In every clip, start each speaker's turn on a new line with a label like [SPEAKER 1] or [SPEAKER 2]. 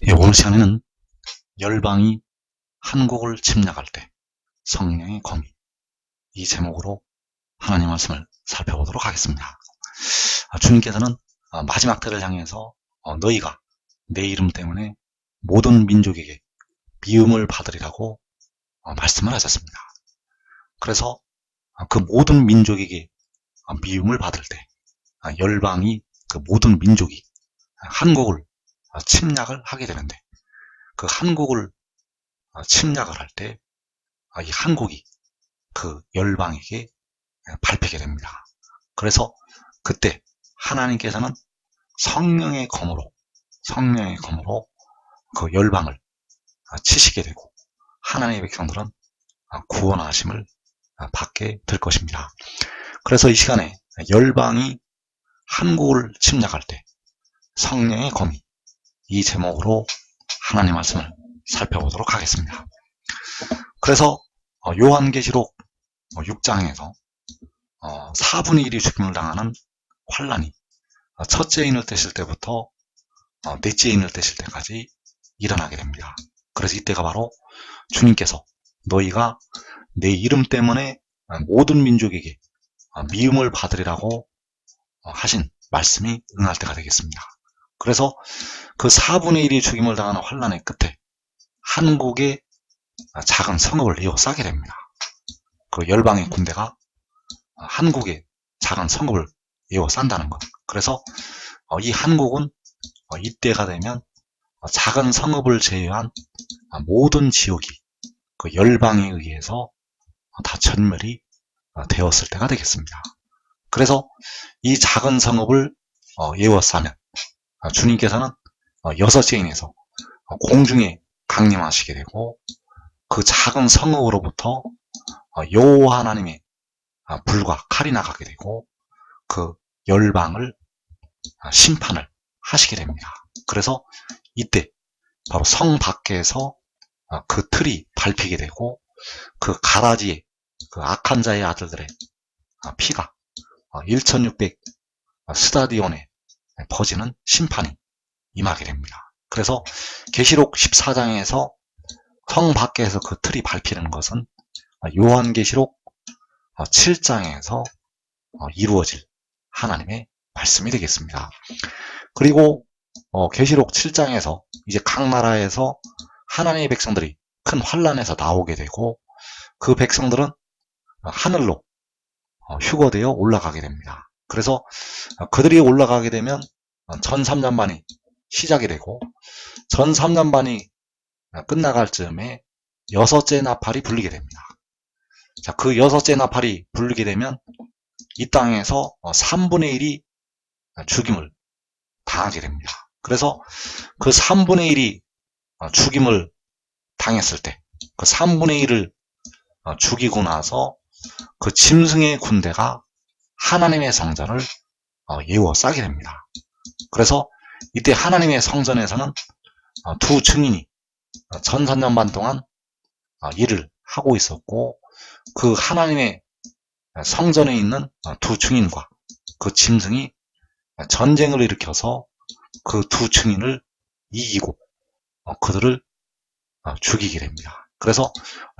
[SPEAKER 1] 예, 오늘 시간에는 열방이 한국을 침략할 때 성령의 검이, 이 제목으로 하나님 말씀을 살펴보도록 하겠습니다. 주님께서는 마지막 때를 향해서 너희가 내 이름 때문에 모든 민족에게 미움을 받으리라고 말씀을 하셨습니다. 그래서 그 모든 민족에게 미움을 받을 때 열방이, 그 모든 민족이 한국을 침략을 하게 되는데, 그 한국을 침략을 할 때 이 한국이 그 열방에게 밟히게 됩니다. 그래서 그때 하나님께서는 성령의 검으로 그 열방을 치시게 되고, 하나님의 백성들은 구원하심을 받게 될 것입니다. 그래서 이 시간에 열방이 한국을 침략할 때 성령의 검이, 이 제목으로 하나님 말씀을 살펴보도록 하겠습니다. 그래서 요한계시록 6장에서 4분의 1이 죽임을 당하는 환란이 첫째 인을 떼실 때부터 넷째 인을 떼실 때까지 일어나게 됩니다. 그래서 이때가 바로 주님께서 너희가 내 이름 때문에 모든 민족에게 미움을 받으리라고 하신 말씀이 응할 때가 되겠습니다. 그래서 그 4분의 1이 죽임을 당하는 환란의 끝에 한국의 작은 성읍을 에워싸게 됩니다. 그 열방의 군대가 한국의 작은 성읍을 에워싼다는 것. 그래서 이 한국은 이때가 되면 작은 성읍을 제외한 모든 지역이 그 열방에 의해서 다 전멸이 되었을 때가 되겠습니다. 그래서 이 작은 성읍을 에워싸면 주님께서는 여섯째 인에서 공중에 강림하시게 되고, 그 작은 성읍으로부터 여호와 하나님의 불과 칼이 나가게 되고, 그 열방을 심판을 하시게 됩니다. 그래서 이때 바로 성 밖에서 그 틀이 밟히게 되고, 그 가라지에 그 악한 자의 아들들의 피가 1600 스타디온에 퍼지는 심판이 임하게 됩니다. 그래서 계시록 14장에서 성 밖에서 그 틀이 밟히는 것은 요한계시록 7장에서 이루어질 하나님의 말씀이 되겠습니다. 그리고 계시록 7장에서 이제 각 나라에서 하나님의 백성들이 큰 환란에서 나오게 되고, 그 백성들은 하늘로 휴거되어 올라가게 됩니다. 그래서 그들이 올라가게 되면 전 3년반이 시작이 되고, 전 3년반이 끝나갈 즈음에 여섯째 나팔이 불리게 됩니다. 자, 그 여섯째 나팔이 불리게 되면 이 땅에서 3분의 1이 죽임을 당하게 됩니다. 그래서 그 3분의 1이 죽임을 당했을 때, 그 3분의 1을 죽이고 나서 그 짐승의 군대가 하나님의 성전을 에워싸게 됩니다. 그래서 이때 하나님의 성전에서는 두 증인이 전 3년 반 동안 일을 하고 있었고, 그 하나님의 성전에 있는 두 증인과 그 짐승이 전쟁을 일으켜서 그 두 증인을 이기고 그들을 죽이게 됩니다. 그래서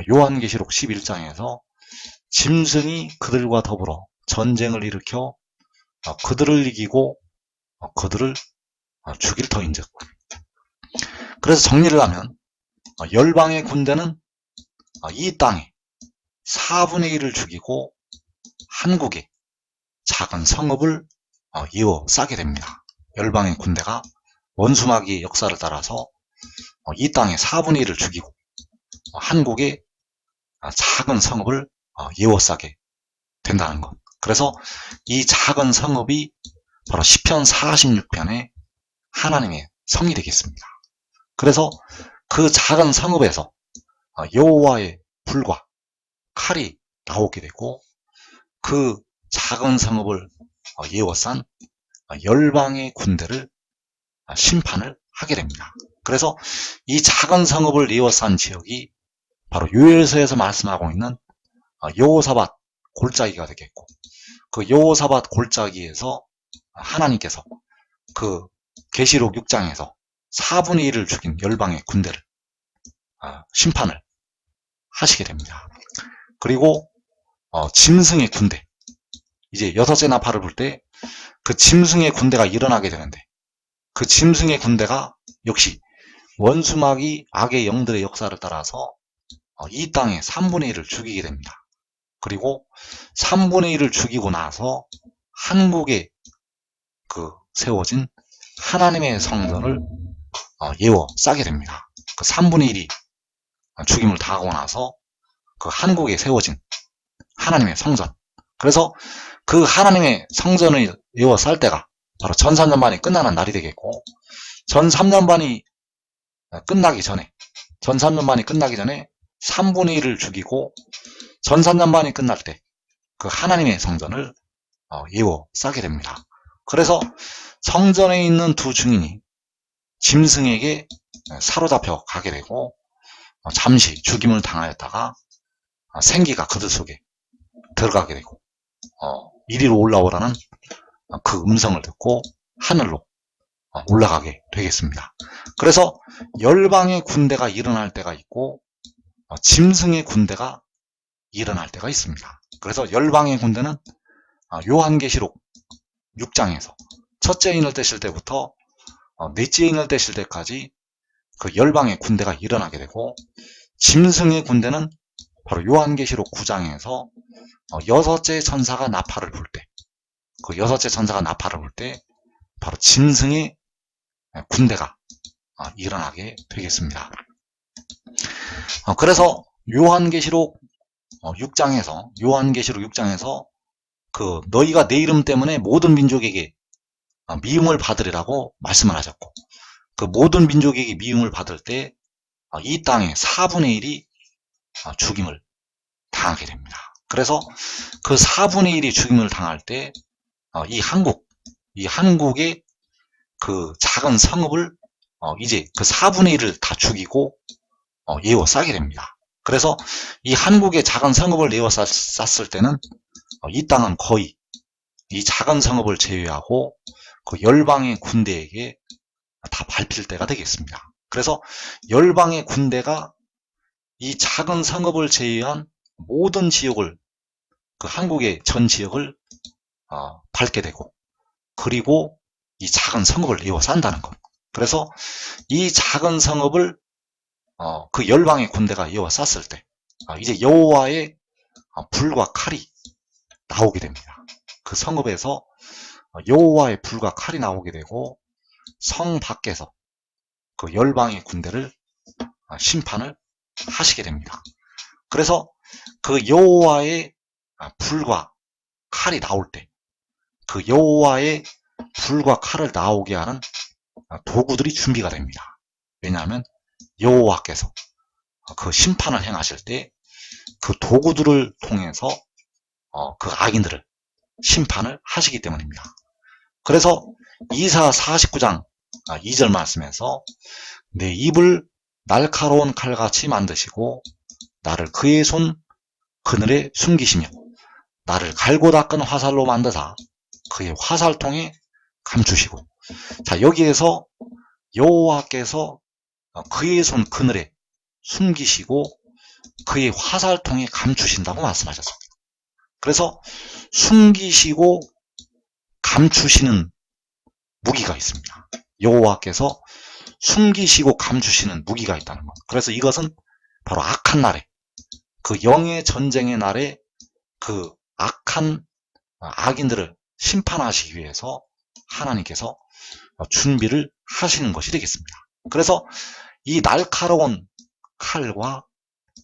[SPEAKER 1] 요한계시록 11장에서 짐승이 그들과 더불어 전쟁을 일으켜 그들을 이기고 그들을 죽일 터인즉, 그래서 정리를 하면 열방의 군대는 이 땅에 4분의 1을 죽이고 한국의 작은 성읍을 에워싸게 됩니다. 열방의 군대가 원수마귀의 역사를 따라서 이 땅에 4분의 1을 죽이고 한국의 작은 성읍을 에워싸게 된다는 것. 그래서 이 작은 성읍이 바로 시편 46편의 하나님의 성이 되겠습니다. 그래서 그 작은 성읍에서 여호와의 불과 칼이 나오게 되고, 그 작은 성읍을 에워싼 열방의 군대를 심판을 하게 됩니다. 그래서 이 작은 성읍을 에워싼 지역이 바로 요엘서에서 말씀하고 있는 여호사밧 골짜기가 되겠고, 그 여호사밧 골짜기에서 하나님께서 그 계시록 6장에서 4분의 1을 죽인 열방의 군대를 심판을 하시게 됩니다. 그리고 짐승의 군대, 이제 여섯째 나팔을 불 때 그 짐승의 군대가 일어나게 되는데, 그 짐승의 군대가 역시 원수마귀 악의 영들의 역사를 따라서 이 땅의 3분의 1을 죽이게 됩니다. 그리고 3분의 1을 죽이고 나서 한국에 세워진 하나님의 성전을 예워 싸게 됩니다. 그 3분의 1이 죽임을 당하고 나서 그 한국에 세워진 하나님의 성전, 그래서 그 하나님의 성전을 예워 쌀 때가 바로 전 3년반이 끝나는 날이 되겠고, 전 3년반이 끝나기 전에 3분의 1을 죽이고 전 3년반이 끝날 때 그 하나님의 성전을 예워 싸게 됩니다. 그래서 성전에 있는 두 증인이 짐승에게 사로잡혀 가게 되고 잠시 죽임을 당하였다가 생기가 그들 속에 들어가게 되고 이리로 올라오라는 그 음성을 듣고 하늘로 올라가게 되겠습니다. 그래서 열방의 군대가 일어날 때가 있고 짐승의 군대가 일어날 때가 있습니다. 그래서 열방의 군대는 요한계시록 6장에서 첫째 인을 떼실 때부터 넷째 인을 떼실 때까지 그 열방의 군대가 일어나게 되고, 짐승의 군대는 바로 요한계시록 9장에서 여섯째 천사가 나팔을 불 때, 그 여섯째 천사가 나팔을 불 때 바로 짐승의 군대가 일어나게 되겠습니다. 그래서 요한계시록 6장에서 그 너희가 내 이름 때문에 모든 민족에게 미움을 받으리라고 말씀을 하셨고, 그 모든 민족에게 미움을 받을 때 이 땅의 4분의 1이 죽임을 당하게 됩니다. 그래서 그 4분의 1이 죽임을 당할 때 이 한국의 그 작은 성읍을 이제 그 4분의 1을 다 죽이고 예워 싸게 됩니다. 그래서 이 한국의 작은 성읍을 예워 쌌을 때는 이 땅은 거의 이 작은 성읍을 제외하고 그 열방의 군대에게 다 밟힐 때가 되겠습니다. 그래서 열방의 군대가 이 작은 성읍을 제외한 모든 지역을, 그 한국의 전 지역을 밟게 되고, 그리고 이 작은 성읍을 예워 산다는 것. 그래서 이 작은 성읍을 그 열방의 군대가 예워 쌌을 때 이제 여호와의 불과 칼이 나오게 됩니다. 그 성읍에서 여호와의 불과 칼이 나오게 되고 성 밖에서 그 열방의 군대를 심판을 하시게 됩니다. 그래서 그 여호와의 불과 칼이 나올 때 그 여호와의 불과 칼을 나오게 하는 도구들이 준비가 됩니다. 왜냐하면 여호와께서 그 심판을 행하실 때 그 도구들을 통해서 그 악인들을 심판을 하시기 때문입니다. 그래서 이사 49장 2절 말씀에서 내 입을 날카로운 칼같이 만드시고 나를 그의 손 그늘에 숨기시며 나를 갈고 닦은 화살로 만드사 그의 화살통에 감추시고, 자, 여기에서 여호와께서 그의 손 그늘에 숨기시고 그의 화살통에 감추신다고 말씀하셨습니다. 그래서 숨기시고 감추시는 무기가 있습니다. 여호와께서 숨기시고 감추시는 무기가 있다는 것. 그래서 이것은 바로 악한 날에, 그 영의 전쟁의 날에 그 악한 악인들을 심판하시기 위해서 하나님께서 준비를 하시는 것이 되겠습니다. 그래서 이 날카로운 칼과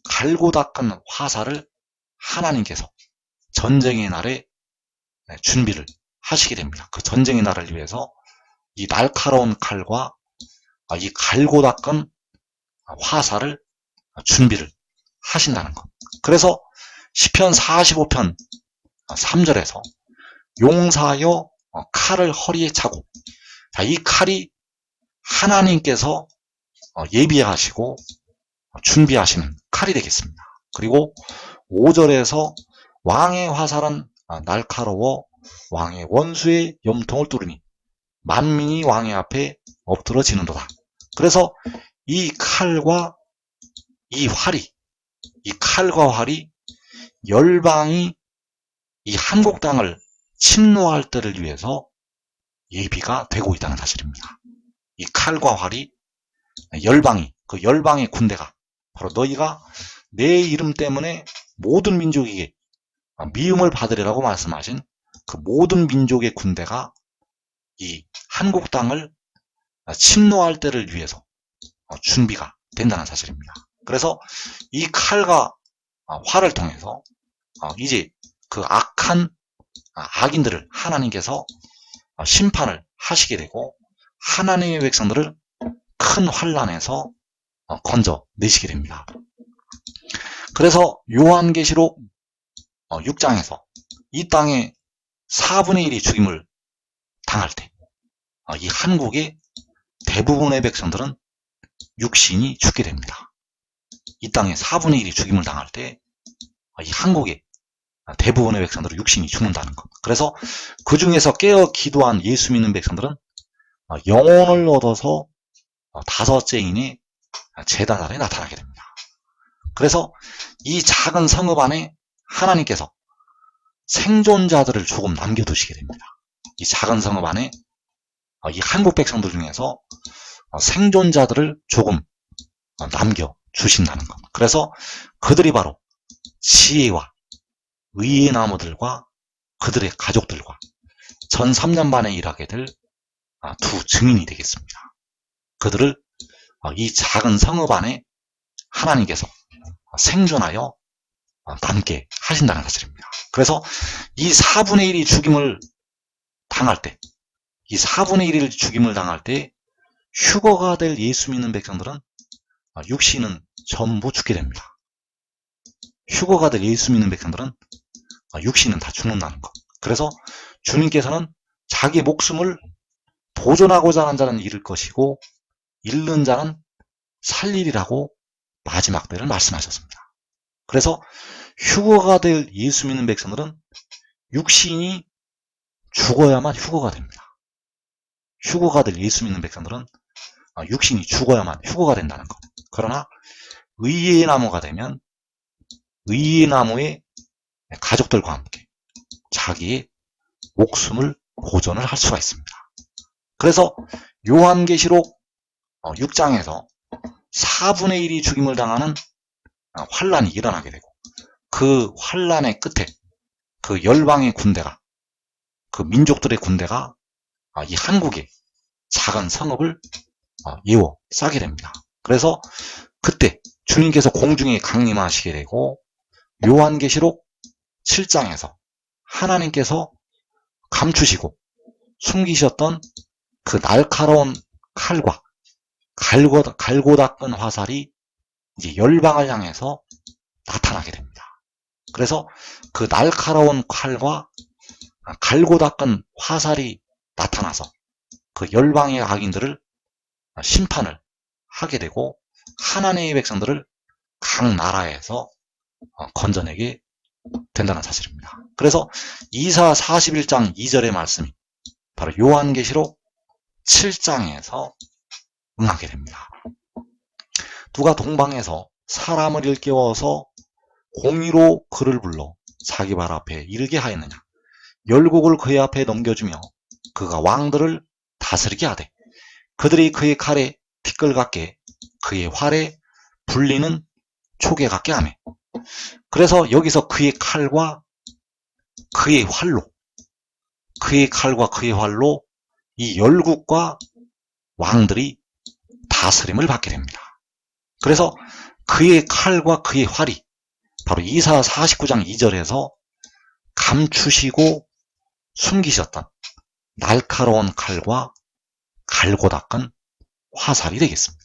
[SPEAKER 1] 갈고 닦은 화살을 하나님께서 전쟁의 날에 준비를 하시게 됩니다. 그 전쟁의 날을 위해서 이 날카로운 칼과 이 갈고 닦은 화살을 준비를 하신다는 것. 그래서 시편 45편 3절에서 용사여 칼을 허리에 차고, 이 칼이 하나님께서 예비하시고 준비하시는 칼이 되겠습니다. 그리고 5절에서 왕의 화살은 날카로워 왕의 원수의 염통을 뚫으니 만민이 왕의 앞에 엎드러지는도다. 그래서 이 칼과 이 활이, 이 칼과 활이 열방이 이 한국 땅을 침노할 때를 위해서 예비가 되고 있다는 사실입니다. 이 칼과 활이 열방이, 그 열방의 군대가 바로 너희가 내 이름 때문에 모든 민족에게 미움을 받으리라고 말씀하신 그 모든 민족의 군대가 이 한국 땅을 침노할 때를 위해서 준비가 된다는 사실입니다. 그래서 이 칼과 활을 통해서 이제 그 악한 악인들을 하나님께서 심판을 하시게 되고 하나님의 백성들을 큰 환난에서 건져내시게 됩니다. 그래서 요한계시록 6장에서 이 땅에 4분의 1이 죽임을 당할 때 이 한국의 대부분의 백성들은 육신이 죽게 됩니다. 이 땅에 4분의 1이 죽임을 당할 때 이 한국의 대부분의 백성들은 육신이 죽는다는 것. 그래서 그 중에서 깨어 기도한 예수 믿는 백성들은 영혼을 얻어서 다섯째 인의 제단 아래 나타나게 됩니다. 그래서 이 작은 성읍 안에 하나님께서 생존자들을 조금 남겨두시게 됩니다. 이 작은 성읍 안에 이 한국 백성들 중에서 생존자들을 조금 남겨주신다는 것. 그래서 그들이 바로 지혜와 의의 나무들과 그들의 가족들과 전 3년 반에 일하게 될 두 증인이 되겠습니다. 그들을 이 작은 성읍 안에 하나님께서 생존하여 남게 하신다는 사실입니다. 그래서 이 4분의 1이 죽임을 당할 때, 이 4분의 1이 죽임을 당할 때 휴거가 될 예수 믿는 백성들은 육신은 전부 죽게 됩니다. 휴거가 될 예수 믿는 백성들은 육신은 다 죽는다는 것. 그래서 주님께서는 자기 목숨을 보존하고자 하는 자는 잃을 것이고 잃는 자는 살리리라고 마지막 때를 말씀하셨습니다. 그래서 휴거가 될 예수 믿는 백성들은 육신이 죽어야만 휴거가 됩니다. 휴거가 될 예수 믿는 백성들은 육신이 죽어야만 휴거가 된다는 것. 그러나 의의 나무가 되면 의의 나무의 가족들과 함께 자기의 목숨을 보존을 할 수가 있습니다. 그래서 요한계시록 6장에서 4분의 1이 죽임을 당하는 환란이 일어나게 되고 그 환란의 끝에 그 열방의 군대가 그 민족들의 군대가 이 한국의 작은 성읍을 에워싸게 됩니다. 그래서 그때 주님께서 공중에 강림하시게 되고 요한계시록 7장에서 하나님께서 감추시고 숨기셨던 그 날카로운 칼과 갈고 닦은 화살이 이제 열방을 향해서 나타나게 됩니다. 그래서 그 날카로운 칼과 갈고 닦은 화살이 나타나서 그 열방의 악인들을 심판을 하게 되고 하나님의 백성들을 각 나라에서 건져내게 된다는 사실입니다. 그래서 이사 41장 2절의 말씀이 바로 요한계시록 7장에서 응하게 됩니다. 누가 동방에서 사람을 일깨워서 공의로 그를 불러 자기 발 앞에 이르게 하였느냐. 열국을 그의 앞에 넘겨주며 그가 왕들을 다스리게 하되 그들이 그의 칼에 티끌 같게 그의 활에 불리는 초계 같게 하며. 그래서 여기서 그의 칼과 그의 활로 이 열국과 왕들이 다스림을 받게 됩니다. 그래서 그의 칼과 그의 활이 바로 이사 49장 2절에서 감추시고 숨기셨던 날카로운 칼과 갈고 닦은 화살이 되겠습니다.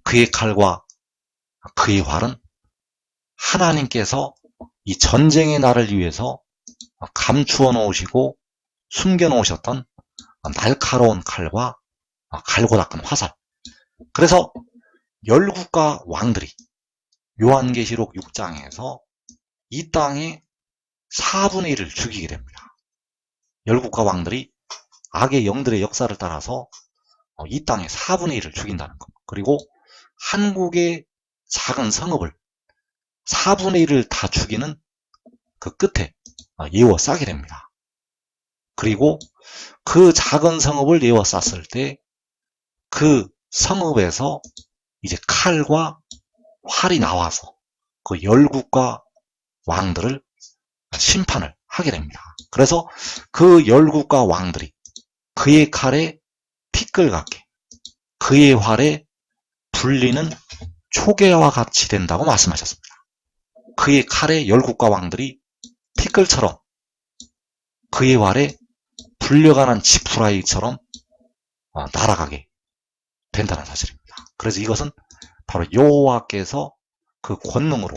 [SPEAKER 1] 그의 칼과 그의 활은 하나님께서 이 전쟁의 날을 위해서 감추어 놓으시고 숨겨 놓으셨던 날카로운 칼과 갈고 닦은 화살. 그래서 열국과 왕들이 요한계시록 6장에서 이 땅의 4분의 1을 죽이게 됩니다. 열국과 왕들이 악의 영들의 역사를 따라서 이 땅의 4분의 1을 죽인다는 것. 그리고 한국의 작은 성읍을 4분의 1을 다 죽이는 그 끝에 에워싸게 됩니다. 그리고 그 작은 성읍을 에워쌌을 때 그 성읍에서 이제 칼과 활이 나와서 그 열국과 왕들을 심판을 하게 됩니다. 그래서 그 열국과 왕들이 그의 칼에 티끌 같게 그의 활에 불리는 초계와 같이 된다고 말씀하셨습니다. 그의 칼에 열국과 왕들이 티끌처럼 그의 활에 불려가는 지푸라기처럼 날아가게 된다는 사실입니다. 그래서 이것은 바로 여호와께서 그 권능으로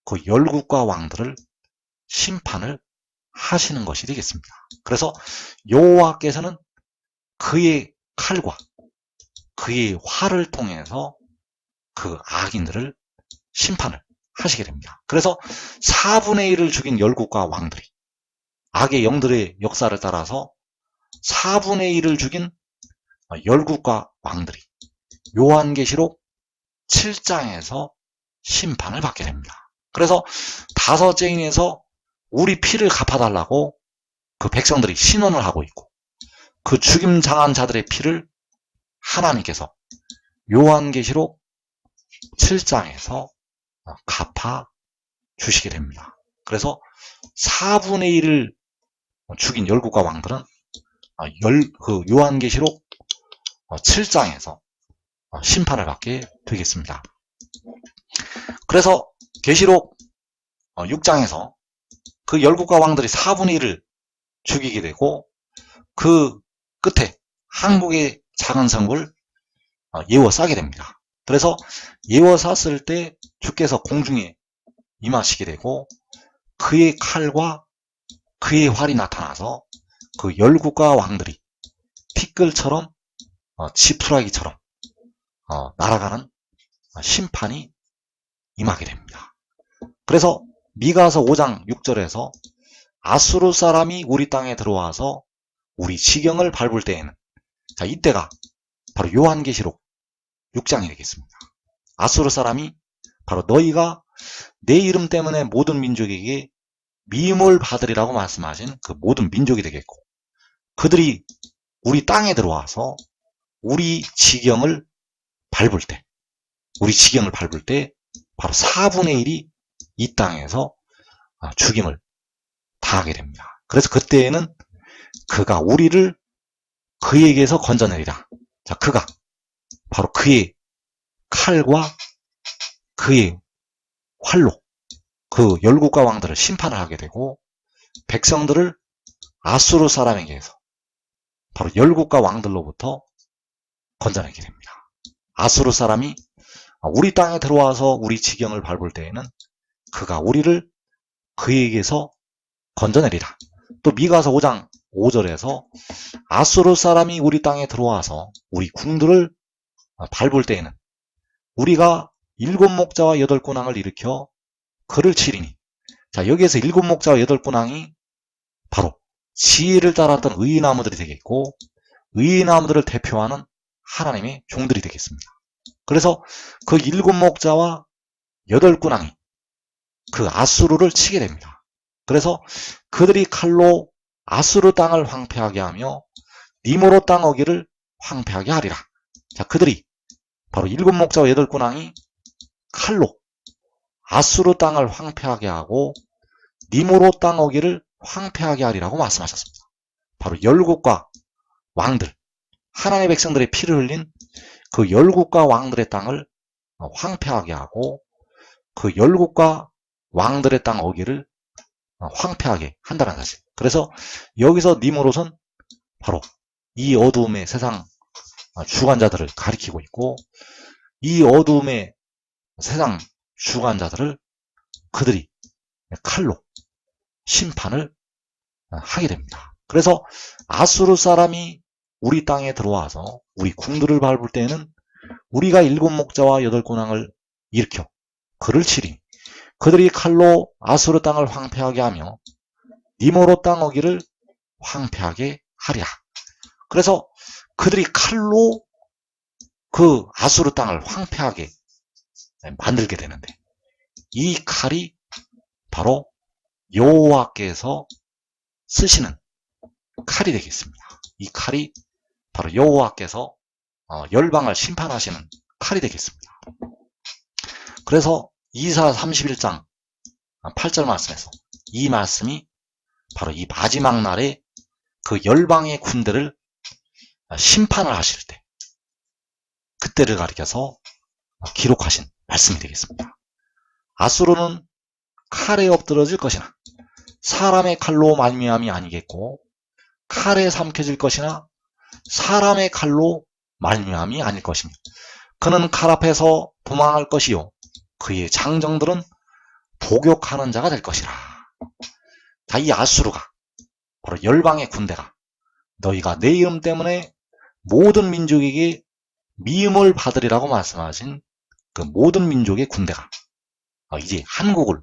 [SPEAKER 1] 그 열국과 왕들을 심판을 하시는 것이 되겠습니다. 그래서 여호와께서는 그의 칼과 그의 활을 통해서 그 악인들을 심판을 하시게 됩니다. 그래서 4분의 1을 죽인 열국과 왕들이 악의 영들의 역사를 따라서 4분의 1을 죽인 열국과 왕들이 요한계시록 7장에서 심판을 받게 됩니다. 그래서 다섯째 인에서 우리 피를 갚아달라고 그 백성들이 신원을 하고 있고 그 죽임 당한 자들의 피를 하나님께서 요한계시록 7장에서 갚아 주시게 됩니다. 그래서 4분의 1을 죽인 열국과 왕들은 그 요한계시록 7장에서 심판을 받게 되겠습니다. 그래서 계시록 6장에서 그 열국과 왕들이 4분의 1을 죽이게 되고 그 끝에 한국의 작은 성을 에워싸게 됩니다. 그래서 에워쌌을 때 주께서 공중에 임하시게 되고 그의 칼과 그의 활이 나타나서 그 열국과 왕들이 티끌처럼 지푸라기처럼 날아가는 심판이 임하게 됩니다. 그래서 미가서 5장 6절에서 아수르 사람이 우리 땅에 들어와서 우리 지경을 밟을 때에는 자 이때가 바로 요한계시록 6장이 되겠습니다. 아수르 사람이 바로 너희가 내 이름 때문에 모든 민족에게 미움을 받으리라고 말씀하신 그 모든 민족이 되겠고 그들이 우리 땅에 들어와서 우리 지경을 밟을 때 바로 4분의 1이 이 땅에서 죽임을 당하게 됩니다. 그래서 그때에는 그가 우리를 그에게서 건져내리라. 자, 그가 바로 그의 칼과 그의 활로 그 열국과 왕들을 심판을 하게 되고 백성들을 아수르 사람에게서 바로 열국과 왕들로부터 건져내게 됩니다. 아수르 사람이 우리 땅에 들어와서 우리 지경을 밟을 때에는 그가 우리를 그에게서 건져내리라. 또 미가서 5장 5절에서 아수르 사람이 우리 땅에 들어와서 우리 궁들을 밟을 때에는 우리가 7목자와 8군왕을 일으켜 그를 치리니 자 여기에서 7목자와 8군왕이 바로 지혜를 따랐던 의인나무들이 되겠고 의인나무들을 대표하는 하나님의 종들이 되겠습니다. 그래서 그 7목자와 8군왕이 그 아수르를 치게 됩니다. 그래서 그들이 칼로 아수르 땅을 황폐하게 하며 니모로 땅 어기를 황폐하게 하리라. 자, 그들이 바로 7목자와 8군왕이 칼로 아수르 땅을 황폐하게 하고 니모로 땅 어기를 황폐하게 하리라고 말씀하셨습니다. 바로 열국과 왕들, 하나님의 백성들의 피를 흘린 그 열국과 왕들의 땅을 황폐하게 하고 그 열국과 왕들의 땅 어기를 황폐하게 한다는 사실. 그래서 여기서 니모롯은 바로 이 어두움의 세상 주관자들을 가리키고 있고 이 어두움의 세상 주관자들을 그들이 칼로 심판을 하게 됩니다. 그래서 아수르 사람이 우리 땅에 들어와서 우리 궁들을 밟을 때에는 우리가 7목자와 8군왕을 일으켜 그를 치리 그들이 칼로 아수르 땅을 황폐하게 하며 니모로 땅 어기를 황폐하게 하리라. 그래서 그들이 칼로 그 아수르 땅을 황폐하게 만들게 되는데, 이 칼이 바로 여호와께서 쓰시는 칼이 되겠습니다. 이 칼이 바로 여호와께서 열방을 심판하시는 칼이 되겠습니다. 그래서 이사 31장 8절 말씀에서 이 말씀이 바로 이 마지막 날에 그 열방의 군대를 심판을 하실 때, 그때를 가리켜서 기록하신 말씀이 되겠습니다. 아수르는 칼에 엎드러질 것이나 사람의 칼로 말미암이 아니겠고, 칼에 삼켜질 것이나 사람의 칼로 말미암이 아닐 것입니다. 그는 칼 앞에서 도망할 것이요 그의 장정들은 복욕하는 자가 될 것이라. 자, 이 아수르가 바로 열방의 군대가 너희가 내 이름 때문에 모든 민족에게 미움을 받으리라고 말씀하신 그 모든 민족의 군대가 이제 한국을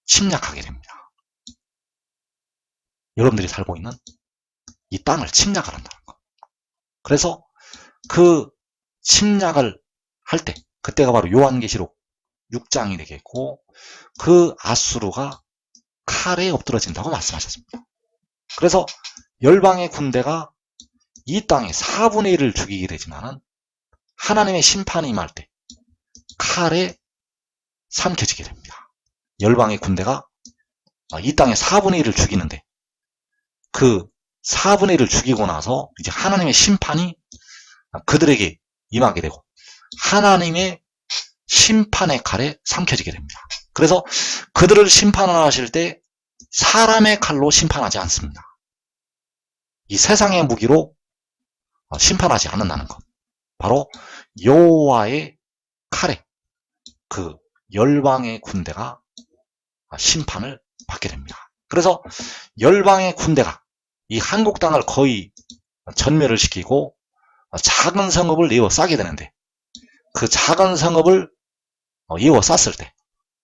[SPEAKER 1] 침략하게 됩니다. 여러분들이 살고 있는 이 땅을 침략을 한다는 것. 그래서 그 침략을 할 때, 그때가 바로 요한계시록 6장이 되겠고, 그 아수르가 칼에 엎드러진다고 말씀하셨습니다. 그래서 열방의 군대가 이 땅의 4분의 1을 죽이게 되지만은 하나님의 심판이 임할 때 칼에 삼켜지게 됩니다. 열방의 군대가 이 땅의 4분의 1을 죽이는데, 그 4분의 1을 죽이고 나서 이제 하나님의 심판이 그들에게 임하게 되고, 하나님의 심판의 칼에 삼켜지게 됩니다. 그래서 그들을 심판하실 때 사람의 칼로 심판하지 않습니다. 이 세상의 무기로 심판하지 않는다는 것. 바로 여호와의 칼에 그 열방의 군대가 심판을 받게 됩니다. 그래서 열방의 군대가 이 한국 땅을 거의 전멸을 시키고 작은 성읍을 에워싸게 되는데, 그 작은 성읍을 에워쌌을 때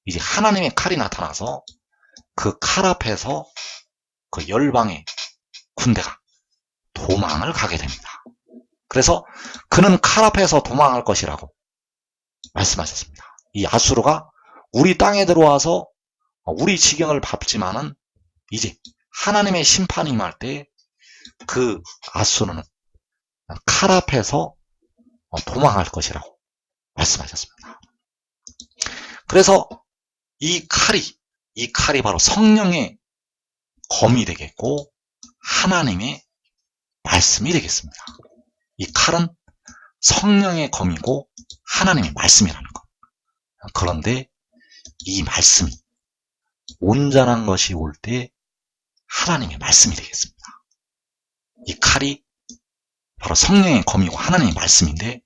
[SPEAKER 1] 이제 하나님의 칼이 나타나서 그 칼 앞에서 그 열방의 군대가 도망을 가게 됩니다. 그래서 그는 칼 앞에서 도망할 것이라고 말씀하셨습니다. 이 아수르가 우리 땅에 들어와서 우리 지경을 밟지만은 이제 하나님의 심판이 임할 때 그 아수르는 칼 앞에서 도망할 것이라고 말씀하셨습니다. 그래서 이 칼이 바로 성령의 검이 되겠고 하나님의 말씀이 되겠습니다. 이 칼은 성령의 검이고 하나님의 말씀이라는 것. 그런데 이 말씀이 온전한 것이 올 때 하나님의 말씀이 되겠습니다. 이 칼이 바로 성령의 검이고 하나님의 말씀인데,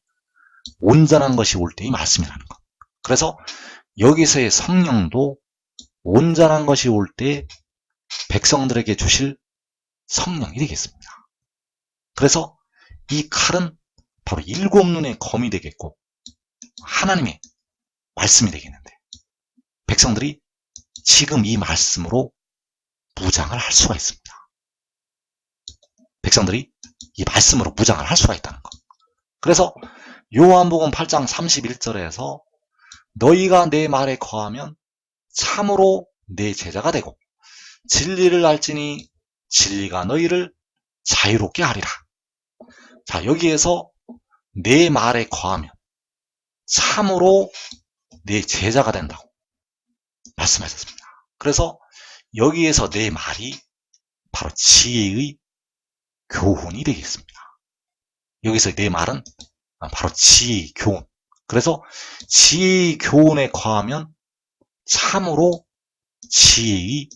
[SPEAKER 1] 온전한 것이 올 때 이 말씀이라는 것. 그래서 여기서의 성령도 온전한 것이 올 때 백성들에게 주실 성령이 되겠습니다. 그래서 이 칼은 바로 7눈의 검이 되겠고 하나님의 말씀이 되겠는데, 백성들이 지금 이 말씀으로 무장을 할 수가 있습니다. 백성들이 이 말씀으로 무장을 할 수가 있다는 것. 그래서 요한복음 8장 31절에서 너희가 내 말에 거하면 참으로 내 제자가 되고 진리를 알지니 진리가 너희를 자유롭게 하리라. 자, 여기에서 내 말에 거하면 참으로 내 제자가 된다고 말씀하셨습니다. 그래서 여기에서 내 말이 바로 지혜의 교훈이 되겠습니다. 여기서 내 말은 바로 지혜의 교훈. 그래서 지혜의 교훈에 거하면 참으로 지혜의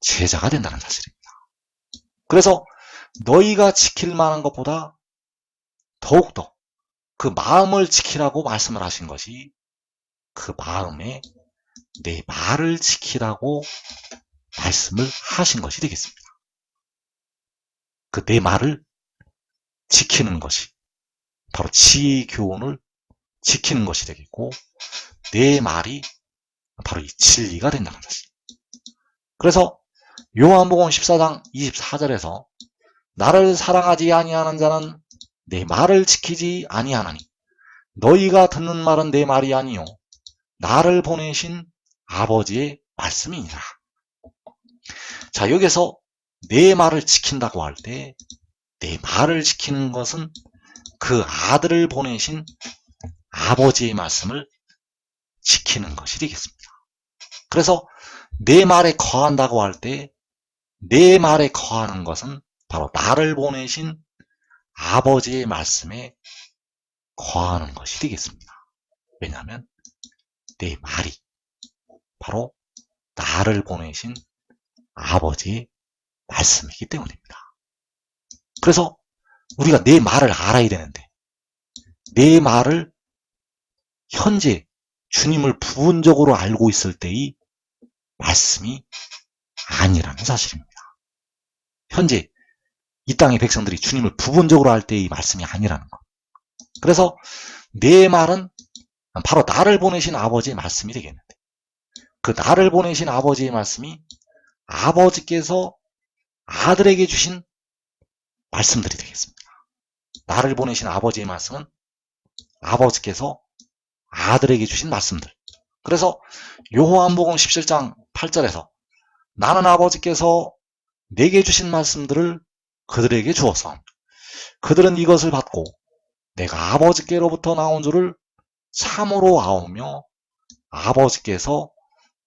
[SPEAKER 1] 제자가 된다는 사실입니다. 그래서 너희가 지킬 만한 것보다 더욱더 그 마음을 지키라고 말씀을 하신 것이, 그 마음에 내 말을 지키라고 말씀을 하신 것이 되겠습니다. 그 내 말을 지키는 것이 바로 지혜의 교훈을 지키는 것이 되겠고, 내 말이 바로 이 진리가 된다는 사실. 그래서 요한복음 14장 24절에서 나를 사랑하지 아니하는 자는 내 말을 지키지 아니하나니 너희가 듣는 말은 내 말이 아니요 나를 보내신 아버지의 말씀이니라. 자, 여기서 내 말을 지킨다고 할 때 내 말을 지키는 것은 그 아들을 보내신 아버지의 말씀을 지키는 것이 되겠습니다. 그래서 내 말에 거한다고 할 때 내 말에 거하는 것은 바로 나를 보내신 아버지의 말씀에 거하는 것이 되겠습니다. 왜냐하면 내 말이 바로 나를 보내신 아버지의 말씀이기 때문입니다. 그래서 우리가 내 말을 알아야 되는데 내 말을 현재 주님을 부분적으로 알고 있을 때의 말씀이 아니라는 사실입니다. 현재 이 땅의 백성들이 주님을 부분적으로 할 때의 말씀이 아니라는 것. 그래서 내 말은 바로 나를 보내신 아버지의 말씀이 되겠는데 그 나를 보내신 아버지의 말씀이 아버지께서 아들에게 주신 말씀들이 되겠습니다. 나를 보내신 아버지의 말씀은 아버지께서 아들에게 주신 말씀들. 그래서 요한복음 17장 8절에서 나는 아버지께서 내게 주신 말씀들을 그들에게 주었사오니 그들은 이것을 받고 내가 아버지께로부터 나온 줄을 참으로 아오며 아버지께서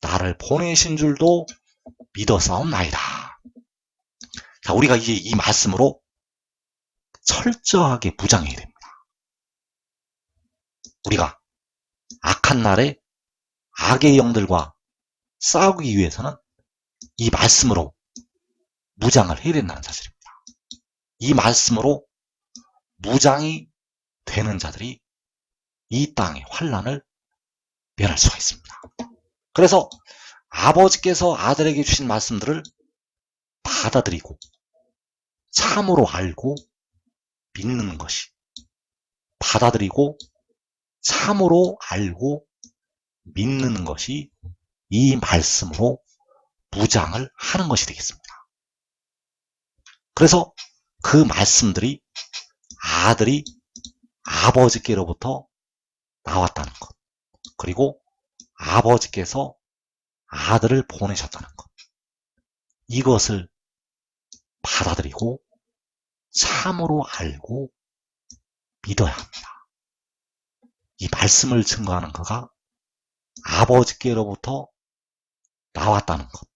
[SPEAKER 1] 나를 보내신 줄도 믿었사옵나이다. 자, 우리가 이제 이 말씀으로 철저하게 무장해야 됩니다. 우리가 악한 날에 악의 영들과 싸우기 위해서는 이 말씀으로 무장을 해야 된다는 사실입니다. 이 말씀으로 무장이 되는 자들이 이 땅의 환난을 면할 수가 있습니다. 그래서 아버지께서 아들에게 주신 말씀들을 받아들이고 참으로 알고 믿는 것이 받아들이고 참으로 알고 믿는 것이 이 말씀으로 무장을 하는 것이 되겠습니다. 그래서 그 말씀들이 아들이 아버지께로부터 나왔다는 것, 그리고 아버지께서 아들을 보내셨다는 것, 이것을 받아들이고 참으로 알고 믿어야 합니다. 이 말씀을 증거하는 그가 아버지께로부터 나왔다는 것,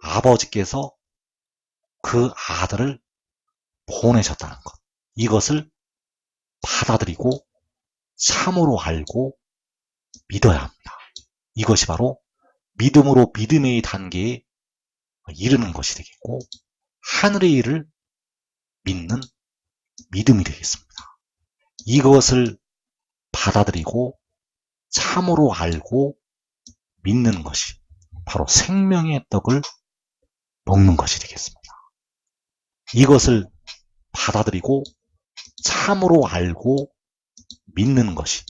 [SPEAKER 1] 아버지께서 그 아들을 보내셨다는 것, 이것을 받아들이고 참으로 알고 믿어야 합니다. 이것이 바로 믿음으로 믿음의 단계에 이르는 것이 되겠고 하늘의 일을 믿는 믿음이 되겠습니다. 이것을 받아들이고 참으로 알고 믿는 것이 바로 생명의 떡을 먹는 것이 되겠습니다. 이것을 받아들이고 참으로 알고 믿는 것이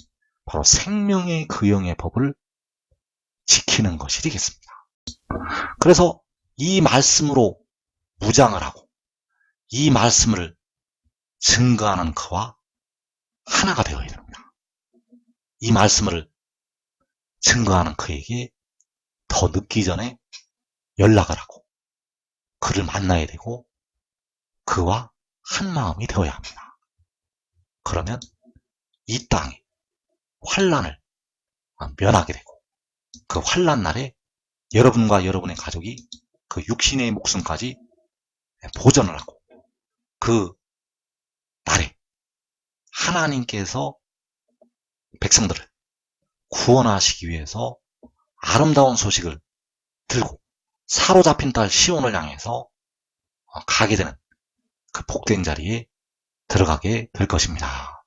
[SPEAKER 1] 바로 생명의 그영의 법을 지키는 것이 되겠습니다. 그래서 이 말씀으로 무장을 하고 이 말씀을 증거하는 그와 하나가 되어야 됩니다. 이 말씀을 증거하는 그에게 더 늦기 전에 연락을 하고 그를 만나야 되고 그와 한 마음이 되어야 합니다. 그러면 이 땅에 환난을 면하게 되고 그 환난 날에 여러분과 여러분의 가족이 그 육신의 목숨까지 보전을 하고 그 날에 하나님께서 백성들을 구원하시기 위해서 아름다운 소식을 들고 사로잡힌 딸 시온을 향해서 가게 되는 그 복된 자리에 들어가게 될 것입니다.